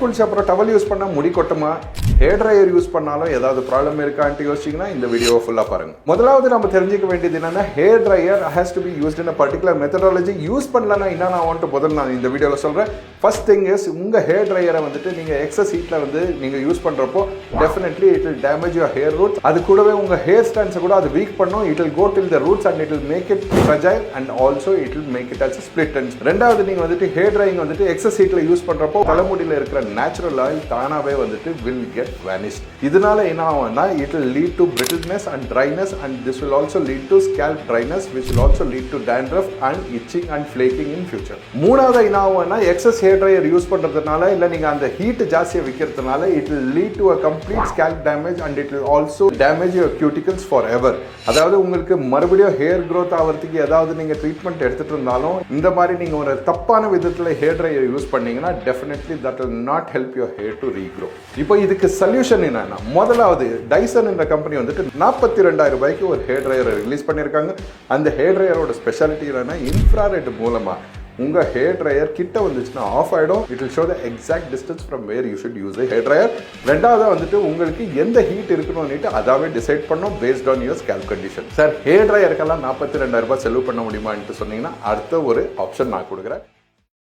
குளிச்ச அப்புறம் towel use பண்ணா முடி கொட்டுமா, ஹேர் ட்ரையர் யூஸ் பண்ணாலும் ஏதாவது ப்ராப்ளம் இருக்கான்ட்டு யோசிச்சிங்கன்னா இந்த வீடியோ ஃபுல்லாக பாருங்க. முதலாவது நம்ம தெரிஞ்சுக்க வேண்டியது என்னன்னா, hair dryer has to be used in a particular methodology. Use பண்ணலன்னா என்ன நான் வந்துட்டு முதல்ல நான் இந்த வீடியோவில் சொல்கிறேன். ஃபர்ஸ்ட் திங் இஸ், உங்கள் ஹேர் ட்ரையரை வந்துட்டு நீங்கள் எக்ஸஸ் ஹீட்டில் வந்து நீங்கள் யூஸ் பண்ணுறப்போ definitely it will damage your hair roots. அது கூடவே உங்கள் ஹேர் ஸ்டாண்ட்ஸை கூட அது வீக் பண்ணும். It will go till the roots and it will make it fragile and also it will make it as split ends. ரெண்டாவது, நீங்கள் வந்துட்டு ஹேர் ட்ரையிங் வந்துட்டு எக்ஸஸ் ஹீட்டில் யூஸ் பண்ணுறப்போ தலைமுடியில் இருக்கிற நேச்சுரல் ஆயில் தானாகவே வந்துட்டு வில் கெட் வேனிஷ்ட். இதனால என்ன ஆகும்னா, it will lead to brittleness and dryness, and this will also lead to scalp dryness, which will also lead to dandruff and itching and flaking in future. மூணாவது என்ன ஆகும்னா, excess hair dryer use பண்றதுனால இல்ல நீங்க அந்த heat ஜாஸ்தியா விக்கிறதுனால it will lead to a complete scalp damage and it will also damage your cuticles forever. அதாவது உங்களுக்கு மறுபடியும் ஹேர் growth ஆகிறதுக்கு ஏதாவது நீங்க ட்ரீட்மெண்ட் எடுத்துட்டு இருந்தாலும் இந்த மாதிரி நீங்க ஒரு தப்பான விதத்துல ஹேர் ட்ரையர் யூஸ் பண்ணீங்கன்னா definitely that will not help your hair to regrow. இப்போ இதுக்கு சொல்யூஷன் என்னன்னா, முதலாவது டைசன் என்ற கம்பெனி வந்துட்டு 42,000 ரூபாய்க்கு ஒரு ஹேர் ட்ரையர் ரிலீஸ் பண்ணியிருக்காங்க. அந்த ஹேர் ட்ரையரோட ஸ்பெஷாலிட்டி என்னன்னா, இன்ஃப்ராரெட் மூலமா உங்க ஹேர் ட்ரையர் கிட்ட வந்துச்சுன்னா ஆஃப் ஆயிடும். It will show the exact distance from where you should use hair dryer. ரெண்டாவது வந்துட்டு உங்களுக்கு எந்த ஹீட் இருக்கணும்னுட்டு அதாவே டிசைட் பண்ணும் based on your scalp condition. Sir, hair ட்ரையருக்கெல்லாம் 42,000 ரூபாய் செலவு பண்ண முடியுமான்னு சொன்னீங்கன்னா அடுத்த ஒரு ஆப்ஷன் நான் கொடுக்குறேன்.